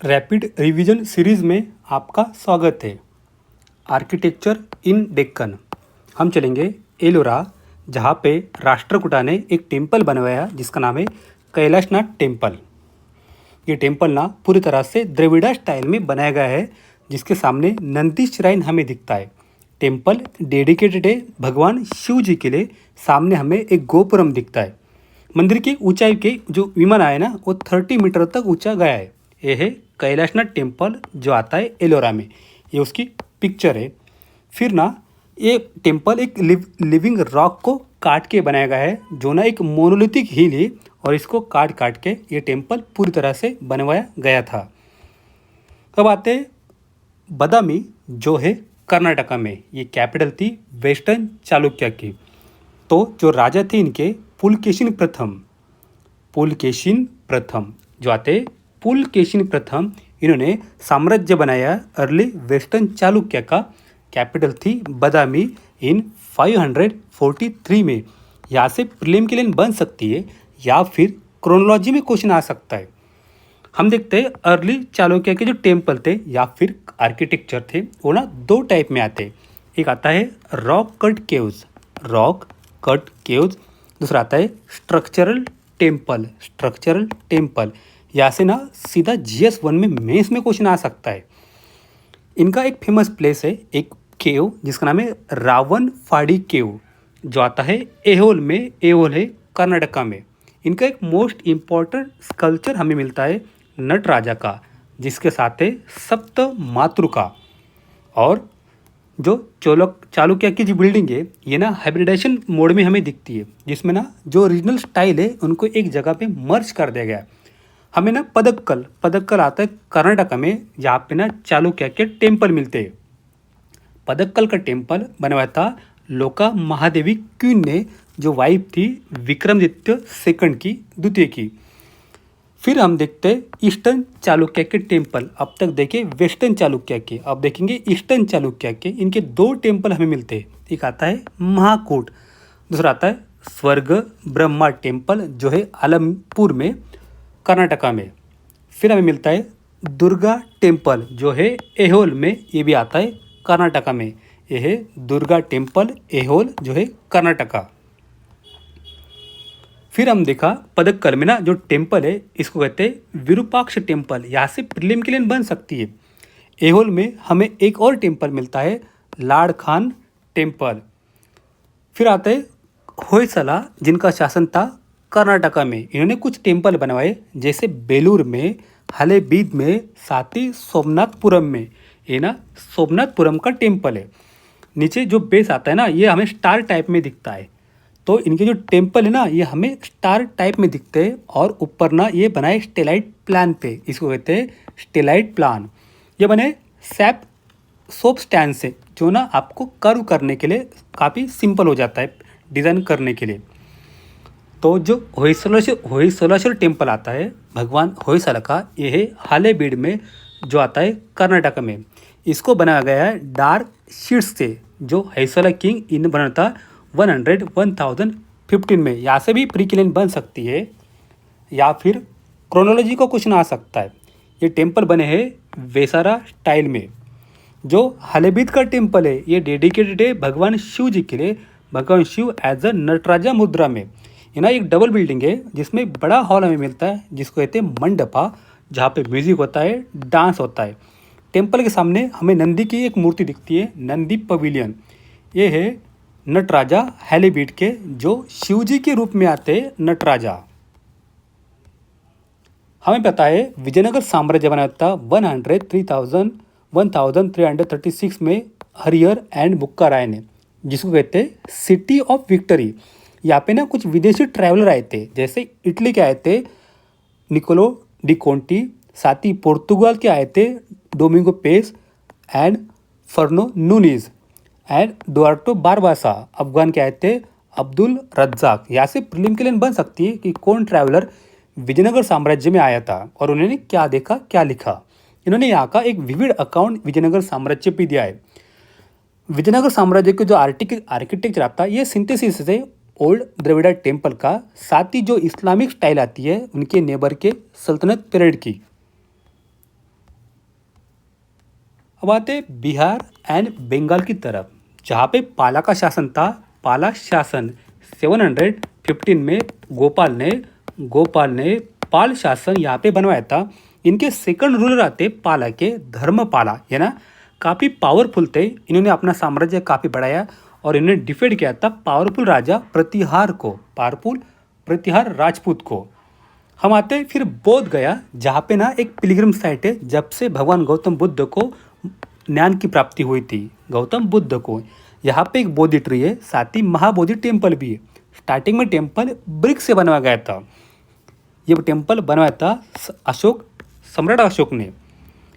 Rapid revision series में आपका स्वागत है। आर्किटेक्चर इन डेक्कन हम चलेंगे एलोरा, जहाँ पे राष्ट्रकूटा ने एक टेम्पल बनवाया जिसका नाम है कैलाशनाथ टेम्पल। ये टेम्पल ना पूरी तरह से द्रविड़ा स्टाइल में बनाया गया है, जिसके सामने नंदी श्राइन हमें दिखता है। टेम्पल डेडिकेटेड है भगवान शिव जी के लिए। सामने हमें एक गोपुरम दिखता है। मंदिर की ऊंचाई के जो विमान है ना, वो 30 मीटर तक ऊंचा गया है। ये है कैलाशनाथ टेम्पल जो आता है एलोरा में। ये उसकी पिक्चर है। फिर ना ये टेम्पल एक लिविंग रॉक को काट के बनाया गया है, जो ना एक मोनोलिथिक हिल है, और इसको काट काट के ये टेम्पल पूरी तरह से बनवाया गया था। अब आते हैं बादामी, जो है कर्नाटका में। ये कैपिटल थी वेस्टर्न चालुक्य की। तो जो राजा थे इनके पुलकेशिन प्रथम जो आते पुलकेशिन प्रथम, इन्होंने साम्राज्य बनाया अर्ली वेस्टर्न चालुक्य का। कैपिटल थी बादामी इन 543 में। यहाँ से प्रीलिम के लिए बन सकती है या फिर क्रोनोलॉजी में क्वेश्चन आ सकता है। हम देखते हैं अर्ली चालुक्य के जो टेम्पल थे या फिर आर्किटेक्चर थे, वो ना दो टाइप में आते हैं। एक आता है रॉक कट केव्स, दूसरा आता है स्ट्रक्चरल टेम्पल। यहाँ से ना सीधा GS1 में मेंस में क्वेश्चन आ सकता है। इनका एक फेमस प्लेस है, एक केव जिसका नाम है रावण फाड़ी केव, जो आता है एहोल में। एहोल है कर्नाटका में। इनका एक मोस्ट इम्पॉर्टेंट स्कल्पचर हमें मिलता है नटराजा का, जिसके साथ है सप्त मातृका। और जो चालुक्य की जो बिल्डिंग है, ये ना हाइब्रिडाइजेशन मोड में हमें दिखती है, जिसमें ना जो ओरिजिनल स्टाइल है उनको एक जगह पे मर्ज कर दिया गया। हमें ना पदक्कल आता है कर्नाटक में, जहाँ पे ना चालुक्य के टेम्पल मिलते हैं। पदक्कल का टेम्पल बनवाया था लोका महादेवी क्वीन ने, जो वाइफ थी विक्रमादित्य सेकंड की, द्वितीय की। फिर हम देखते हैं ईस्टर्न चालुक्य के टेम्पल। अब तक देखे वेस्टर्न चालुक्य के, अब देखेंगे ईस्टर्न चालुक्य के। इनके दो टेम्पल हमें मिलते हैं। एक आता है महाकूट, दूसरा आता है स्वर्ग ब्रह्मा टेम्पल, जो है आलमपुर में कर्नाटका में। फिर हमें मिलता है दुर्गा टेम्पल, जो है एहोल में। ये भी आता है कर्नाटका में। ये है दुर्गा टेम्पल एहोल, जो है कर्नाटका। फिर हम देखा पदक्कल में ना जो टेम्पल है, इसको कहते हैं विरूपाक्ष टेम्पल। यहाँ से प्रीलिम के लिए बन सकती है। एहोल में हमें एक और टेम्पल मिलता है लाड़ खान टेम्पल। फिर आते हैं होयसला, जिनका शासन था कर्नाटका में। इन्होंने कुछ टेम्पल बनवाए, जैसे बेलूर में, हलेबीद में, साथ ही सोमनाथपुरम में। ये ना सोमनाथपुरम का टेम्पल है। नीचे जो बेस आता है ना, ये हमें स्टार टाइप में दिखता है। तो इनके जो टेम्पल है ना, ये हमें स्टार टाइप में दिखते हैं। और ऊपर ना ये बनाए स्टेलाइट प्लान पे, इसको कहते हैं स्टेलाइट प्लान। ये बने सोप स्टैंड से, जो ना आपको कर्व करने के लिए काफ़ी सिंपल हो जाता है डिज़ाइन करने के लिए। तो जो होयसलेश्वर टेम्पल आता है भगवान होयसला का, ये है हालेबीड में, जो आता है कर्नाटक में। इसको बनाया गया है डार्क शीट्स से, जो होयसला किंग इन बना था 1015 में। यहाँ से भी प्री क्लिन बन सकती है या फिर क्रोनोलॉजी का क्वेश्चन आ सकता है। ये टेम्पल बने हैं वेसारा स्टाइल में। जो हलेबीद का टेम्पल है, ये डेडिकेटेड है भगवान शिव जी के लिए। भगवान शिव एज अ नटराजा मुद्रा में। ये ना एक डबल बिल्डिंग है, जिसमें बड़ा हॉल हमें मिलता है, जिसको कहते हैं मंडपा, जहाँ पे म्यूजिक होता है, डांस होता है। टेम्पल के सामने हमें नंदी की एक मूर्ति दिखती है, नंदी पवेलियन। ये है नटराजा हैलीबीड के, जो शिवजी के रूप में आते हैं नटराजा। हमें पता है विजयनगर साम्राज्य बनाया था 1336 में हरिहर एंड बुक्का राय ने, जिसको कहते हैं सिटी ऑफ विक्ट्री। यहाँ पे ना कुछ विदेशी ट्रैवलर आए थे, जैसे इटली के आए थे निकोलो डी कोंटी, साथ ही पोर्तुगाल के आए थे Domingo Paes and Fernao Nuniz, and Duarte Barbosa. Afghan के आए थे अब्दुल रज्जाक। यहाँ से प्रीलिम के लिए बन सकती है कि कौन ट्रैवलर विजयनगर साम्राज्य में आया था और उन्होंने क्या देखा, क्या लिखा। इन्होंने यहाँ का एक विविड अकाउंट विजयनगर साम्राज्य पे दिया है। विजयनगर साम्राज्य के जो आर्किटेक्चर आता है, ये सिंथेसिस है ओल्ड द्रविड़ा टेम्पल का, साथ ही जो इस्लामिक स्टाइल आती है उनके नेबर के सल्तनत पीरियड की। अब आते हैं बिहार एंड बंगाल की तरफ, जहाँ पे पाला का शासन था। पाला शासन 715 में गोपाल ने पाल शासन यहाँ पे बनवाया था। इनके सेकंड रूलर आते पाला के धर्मपाला, है ना, काफ़ी पावरफुल थे। इन्होंने अपना साम्राज्य काफ़ी बढ़ाया और इन्होंने डिफेंड किया था पावरफुल राजा प्रतिहार राजपूत को। हम आते हैं फिर बोध गया, जहाँ पे ना एक पिलग्रिम साइट है, जब से भगवान गौतम बुद्ध को ज्ञान की प्राप्ति हुई थी। गौतम बुद्ध को यहाँ पे एक बोधि ट्री है, साथ ही महाबोधि टेम्पल भी है। स्टार्टिंग में टेम्पल ब्रिक से बनवाया गया था। ये टेम्पल बनवाया था सम्राट अशोक ने।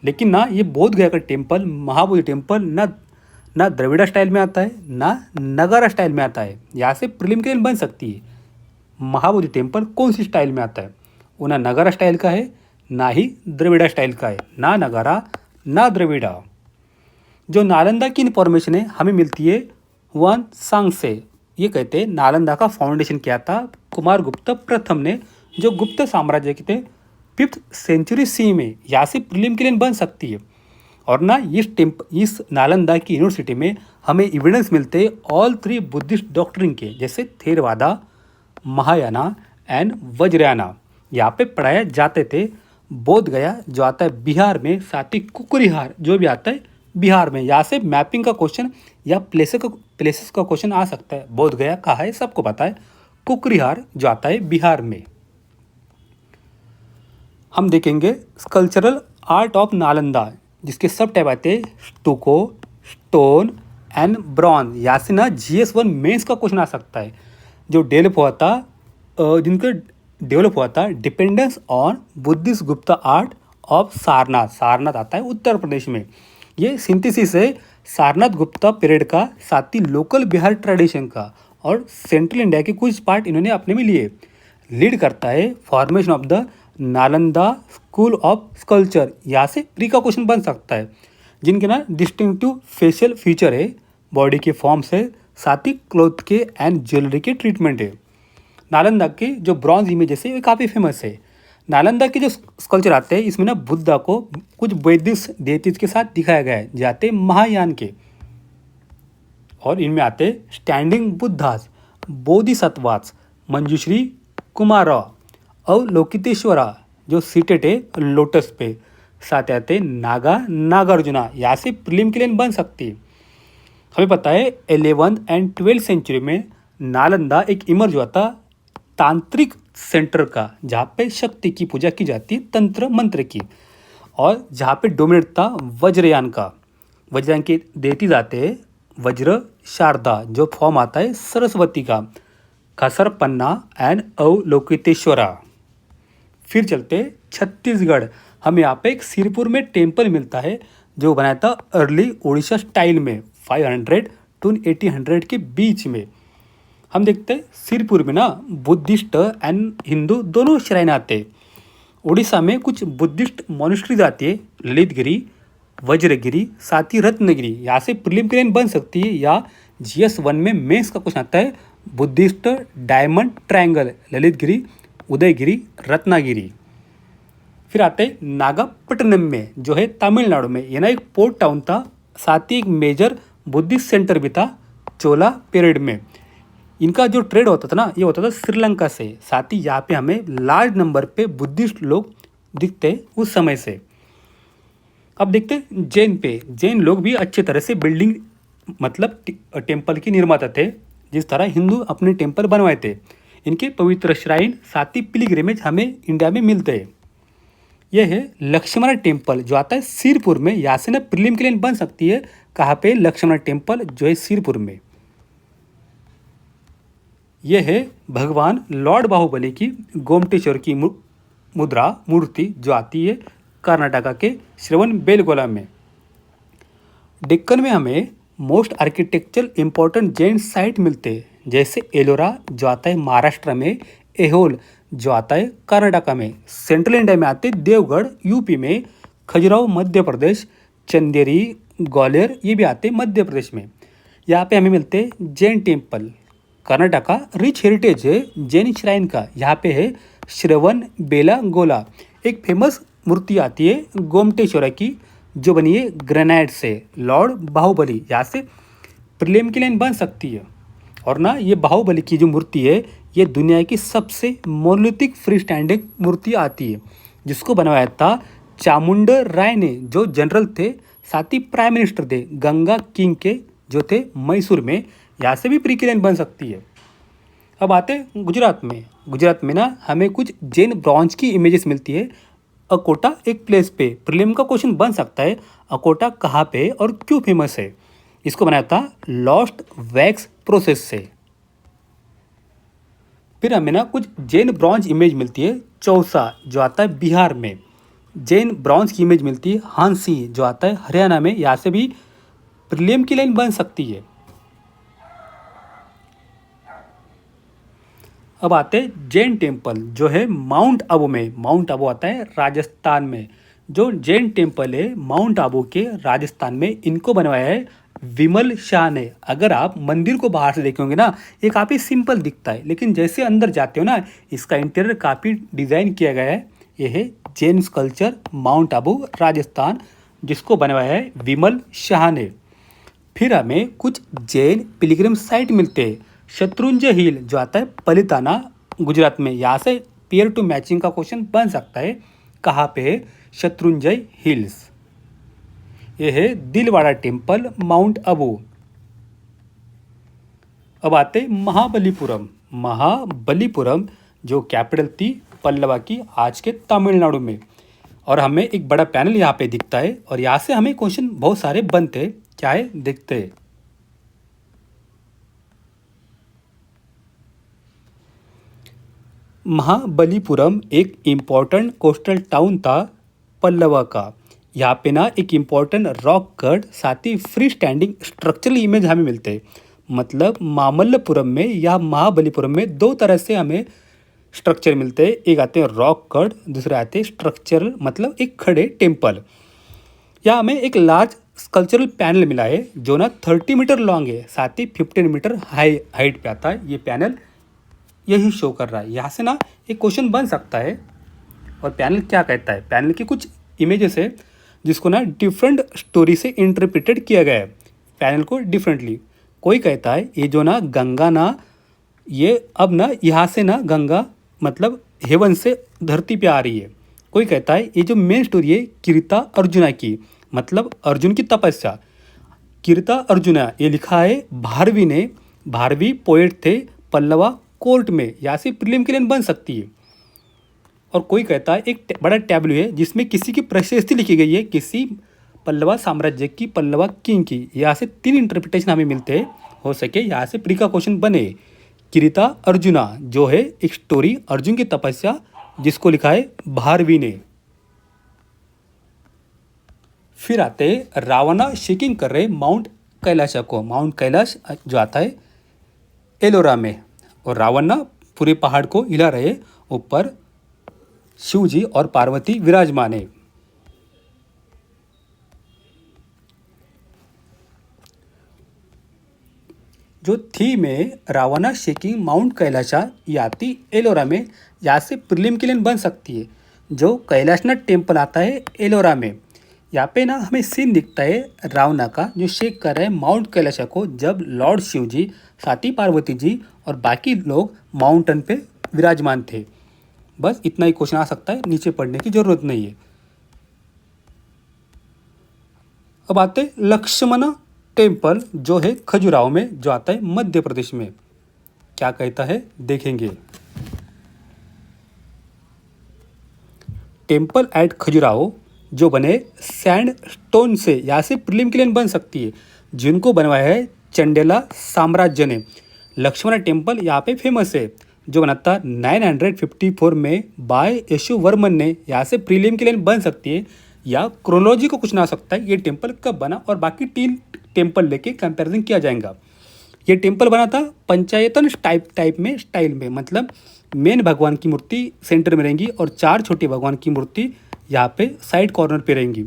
लेकिन ना ये बोध गया का टेम्पल, महाबोधि टेम्पल, ना द्रविड़ा स्टाइल में आता है ना नगारा स्टाइल में आता है। यहाँ से प्रीलिम के लिए बन सकती है महाबोधि टेम्पल कौन सी स्टाइल में आता है। वो ना नगारा स्टाइल का है ना ही द्रविड़ा स्टाइल का है, ना नगारा ना द्रविड़ा। जो नालंदा की इन्फॉर्मेशन है हमें मिलती है वन सांग से। ये कहते हैं नालंदा का फाउंडेशन किया था कुमार गुप्त प्रथम ने, जो गुप्त साम्राज्य के थे 5th सेंचुरी सी में। यहाँ से प्रीलिम के लिए बन सकती है। और ना इस नालंदा की यूनिवर्सिटी में हमें एविडेंस मिलते हैं ऑल 3 बुद्धिस्ट डॉक्ट्रिन के, जैसे थेरवादा, महायाना एंड वज्रयाना। यहाँ पे पढ़ाया जाते थे। बोध गया जो आता है बिहार में, साथ ही कुकरीहार जो भी आता है बिहार में। यहाँ से मैपिंग का क्वेश्चन या प्लेसेस का क्वेश्चन आ सकता है। बोध गया कहाँ है सबको पता है, कुकरीहार जो आता है बिहार में। हम देखेंगे स्कल्चरल आर्ट ऑफ नालंदा, जिसके सब टाइप आते हैं स्टूको, स्टोन एंड ब्रॉन्ज। यहाँ से ना GS1 मेंस का क्वेश्चन आ सकता है। जो डेवलप हुआ था dependence on Buddhist Gupta art of Sarnath. Sarnath आता है उत्तर प्रदेश में। ये सिंथेसिस है सारनाथ गुप्ता पीरियड का, साथ ही लोकल बिहार ट्रेडिशन का और सेंट्रल इंडिया के कुछ पार्ट इन्होंने अपने में लिए। लीड करता है formation of the Nalanda school of sculpture. यहाँ से प्री का क्वेश्चन बन सकता है। जिनके ना डिस्टिंक्टिव फेशियल फीचर है, बॉडी के फॉर्म्स है, साथ ही क्लोथ के एंड ज्वेलरी के ट्रीटमेंट है। नालंदा के जो ब्रॉन्ज इमेजेस है वे काफ़ी फेमस है। नालंदा के जो स्कल्पचर आते हैं इसमें ना बुद्धा को कुछ वैदिक देवतीज के साथ दिखाया गया है, जाते महायान के। और इनमें आते स्टैंडिंग बुद्धास, बोधिसत्वास, मंजूश्री कुमारा और लोकितेश्वरा जो सीटेड है लोटस पे। साथ आते नागार्जुना। यहाँ से प्रीलिम के लिए बन सकती है। हमें पता है 11th एंड 12th सेंचुरी में नालंदा एक इमर्ज हुआ था तांत्रिक सेंटर का, जहाँ पे शक्ति की पूजा की जाती है, तंत्र मंत्र की। और जहाँ पे डोमिनेट था वज्रयान का। वज्रयान के देती जाते हैं वज्र शारदा, जो फॉर्म आता है सरस्वती का, खसर पन्ना एंड अवलोकितेश्वरा। फिर चलते छत्तीसगढ़। हमें यहाँ पे एक सिरपुर में टेम्पल मिलता है जो बनाया था अर्ली उड़ीसा स्टाइल में 500 to 1800 के बीच में। हम देखते हैं सिरपुर में ना बुद्धिस्ट एंड हिंदू दोनों श्राइन आते हैं। उड़ीसा में कुछ बुद्धिस्ट मोनेस्ट्रीज आती है, ललितगिरी, वज्रगिरी, साथ ही रत्नगिरी। यहाँ से प्रीलिम के लिए बन सकती है या GS1 में मेंस का क्वेश्चन आता है Buddhist diamond triangle, Lalitgiri, Udayagiri, Ratnagiri. फिर आते हैं नागापट्टनम में जो है तमिलनाडु में। ये ना एक पोर्ट टाउन था, साथ ही एक मेजर बुद्धिस्ट सेंटर भी था चोला पीरियड में। इनका जो ट्रेड होता था ना, ये होता था श्रीलंका से। साथ ही यहाँ पे हमें लार्ज नंबर पे बुद्धिस्ट लोग दिखते उस समय से। अब देखते हैं जैन पे। जैन लोग भी अच्छे तरह से बिल्डिंग मतलब टेम्पल की निर्माता थे, जिस तरह हिंदू अपने टेम्पल बनवाए थे। इनके पवित्र श्राइन साथ ही पिलग्रिमेज हमें इंडिया में मिलते हैं। यह है लक्ष्मण टेम्पल जो आता है सिरपुर में। यहाँ से ना प्रीलिम के लिए बन सकती है। कहाँ पे? लक्ष्मण टेम्पल जो है सिरपुर में। यह है भगवान लॉर्ड बाहुबली की गोमटेश्वर की मूर्ति जो आती है कर्नाटका के श्रवणबेलगोला में। डेक्कन में हमें most architectural important Jain site मिलते हैं, जैसे एलोरा जो आता है महाराष्ट्र में, एहोल जो आता है कर्नाटका में, सेंट्रल इंडिया में आते देवगढ़ यूपी में, खजुराहो मध्य प्रदेश, चंदेरी ग्वालियर ये भी आते मध्य प्रदेश में। यहाँ पे हमें मिलते Jain temple. Karnataka rich heritage है जैन श्राइन का। यहाँ पे है श्रवणबेलगोला। एक फेमस मूर्ति आती है गोमटेश्वरा की जो बनी है ग्रेनाइट से, लॉर्ड बाहुबली, यहाँ से प्रीलिम की लाइन बन सकती है। और ना ये बाहुबली की जो मूर्ति है ये दुनिया की सबसे मोनोलिथिक फ्री स्टैंडिंग मूर्ति आती है, जिसको बनवाया था चामुंडा राय ने, जो जनरल थे, साथ ही प्राइम मिनिस्टर थे गंगा किंग के, जो थे मैसूर में। यहाँ से भी प्री की लाइन बन सकती है। अब आते हैं गुजरात में। गुजरात में ना हमें कुछ जैन ब्रॉन्ज की इमेजेस मिलती है। अकोटा एक प्लेस पे, प्रीलिम का क्वेश्चन बन सकता है, अकोटा कहाँ पे और क्यों फेमस है। इसको बनाया था लॉस्ट वैक्स प्रोसेस से। फिर हमें ना कुछ जैन ब्रॉन्ज इमेज मिलती है, चौसा जो आता है बिहार में। जैन ब्रॉन्ज की इमेज मिलती है हांसी जो आता है हरियाणा में। यहाँ से भी प्रीलिम की लाइन बन सकती है। अब आते हैं जैन टेम्पल जो है माउंट आबू में। माउंट आबू आता है राजस्थान में। जो जैन टेम्पल है माउंट आबू के राजस्थान में, इनको बनवाया है विमल शाह ने। अगर आप मंदिर को बाहर से देखेंगे ना, ये काफ़ी सिंपल दिखता है, लेकिन जैसे अंदर जाते हो ना, इसका इंटीरियर काफ़ी डिज़ाइन किया गया है। ये है जैन स्कल्पचर माउंट आबू राजस्थान, जिसको बनवाया है विमल शाह ने। फिर हमें कुछ जैन पिलग्रिम साइट मिलते हैं। शत्रुंजय हिल जो आता है पलिताना गुजरात में। यहाँ से पेयर टू मैचिंग का क्वेश्चन बन सकता है। कहाँ पे है शत्रुंजय हिल्स। ये है दिलवाड़ा टेम्पल माउंट आबू। अब आते हैं महाबलीपुरम। महाबलीपुरम जो कैपिटल थी पल्लवा की, आज के तमिलनाडु में। और हमें एक बड़ा पैनल यहाँ पे दिखता है और यहाँ से हमें क्वेश्चन बहुत सारे बनते हैं। क्या है देखते हैं। महाबलीपुरम एक इम्पॉर्टेंट कोस्टल टाउन था पल्लवा का। यहाँ पे ना एक इम्पॉर्टेंट रॉक कट, साथ ही फ्री स्टैंडिंग स्ट्रक्चरल इमेज हमें मिलते हैं। मतलब मामल्लपुरम में या महाबलीपुरम में दो तरह से हमें स्ट्रक्चर मिलते हैं। एक आते हैं रॉक कट, दूसरे आते हैं स्ट्रक्चरल, मतलब एक खड़े टेम्पल। यहाँ हमें एक लार्ज स्कल्पचरल पैनल मिला है जो ना 30 मीटर लॉन्ग है, साथ ही 15 मीटर हाइट पे आता है। ये पैनल यही शो कर रहा है। यहाँ से ना एक क्वेश्चन बन सकता है। और पैनल क्या कहता है, पैनल की कुछ इमेजेस है जिसको ना डिफरेंट स्टोरी से इंटरप्रिटेड किया गया है पैनल को डिफरेंटली। कोई कहता है ये जो ना गंगा ना, ये अब ना यहाँ से ना गंगा मतलब हेवन से धरती पे आ रही है। कोई कहता है ये जो मेन स्टोरी है कीर्ता अर्जुना की, मतलब अर्जुन की तपस्या। कीर्ता अर्जुना ये लिखा है भारवी ने। भारवी पोएट थे पल्लवा कोर्ट में। यहाँ से प्रीलिम की लाइन बन सकती है। और कोई कहता है एक बड़ा टैब्लू है जिसमें किसी की प्रशस्ति लिखी गई है, किसी पल्लवा साम्राज्य की, पल्लवा किंग की। यहाँ से 3 इंटरप्रिटेशन हमें मिलते हैं। हो सके यहाँ से प्री का क्वेश्चन बने। कीर्ता अर्जुना जो है एक स्टोरी अर्जुन की तपस्या, जिसको लिखा है भारवी ने। फिर आते हैं रावणा शेकिंग कर रहे माउंट कैलाश को। माउंट कैलाश जो आता है एलोरा में, और रावण ना पूरे पहाड़ को हिला रहे। ऊपर शिव जी और पार्वती विराजमान है। जो थीम है रावणा शेकिंग माउंट कैलाशा, ये आती एलोरा में। यहाँ से प्रीलिम की लाइन बन सकती है। जो कैलाशनाथ टेम्पल आता है एलोरा में, यहाँ पे ना हमें सीन दिखता है रावणा का जो शेक कर रहे हैं माउंट कैलाशा को, जब लॉर्ड शिव जी, साथ ही पार्वती जी और बाकी लोग माउंटेन पे विराजमान थे। बस इतना ही क्वेश्चन आ सकता है, नीचे पढ़ने की जरूरत नहीं है। अब आते लक्ष्मण टेम्पल जो है खजुराहो में, जो आता है मध्य प्रदेश में। क्या कहता है देखेंगे। टेम्पल एट खजुराहो जो बने सैंड स्टोन से, यहाँ से प्रीलिम की लाइन बन सकती है। जिनको बनवाया है चंडेला साम्राज्य ने। लक्ष्मण टेम्पल यहाँ पे फेमस है, जो बना था 954 में बाय यशुवर्मन ने। यहाँ से प्रीलिम की लाइन बन सकती है, या क्रोनोलॉजी को कुछ ना आ सकता है ये टेम्पल कब बना, और बाकी 3 टेम्पल लेके कंपैरिजन किया जाएगा। ये टेम्पल बना था पंचायतन टाइप में स्टाइल में, मतलब मेन भगवान की मूर्ति सेंटर में रहेंगी और 4 छोटी भगवान की मूर्ति यहाँ पे साइड कॉर्नर पे रहेंगी।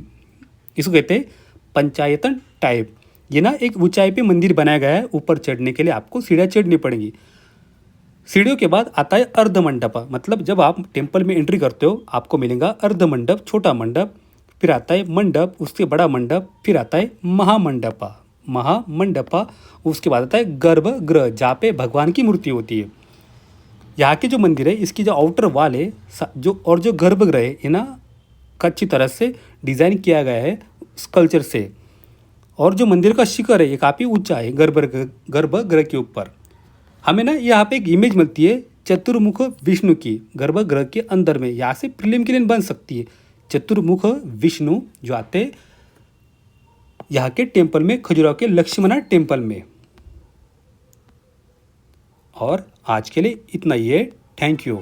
इसको कहते हैं पंचायतन टाइप। ये ना एक ऊंचाई पे मंदिर बनाया गया है। ऊपर चढ़ने के लिए आपको सीढ़ियाँ चढ़नी पड़ेंगी। सीढ़ियों के बाद आता है अर्ध मंडप, मतलब जब आप टेम्पल में एंट्री करते हो आपको मिलेगा अर्ध मंडप, छोटा मंडप। फिर आता है मंडप, उसके बड़ा मंडप, फिर आता है महामंडपा। महामंडपा, उसके बाद आता है गर्भगृह जहाँ पे भगवान की मूर्ति होती है। यहाँ के जो मंदिर है इसकी जो आउटर वॉल है जो और जो गर्भगृह है ये ना अच्छी तरह से डिज़ाइन किया गया है स्कल्पचर से। और जो मंदिर का शिखर है ये काफ़ी ऊंचा है गर्भगृह के ऊपर। हमें ना यहाँ पे एक इमेज मिलती है चतुर्मुख विष्णु की गर्भगृह के अंदर में। यहाँ से प्रीलिम के लिए बन सकती है चतुर्मुख विष्णु जो आते यहाँ के टेम्पल में, खजुराहो के लक्ष्मणा टेम्पल में। और आज के लिए इतना ही है। Thank you.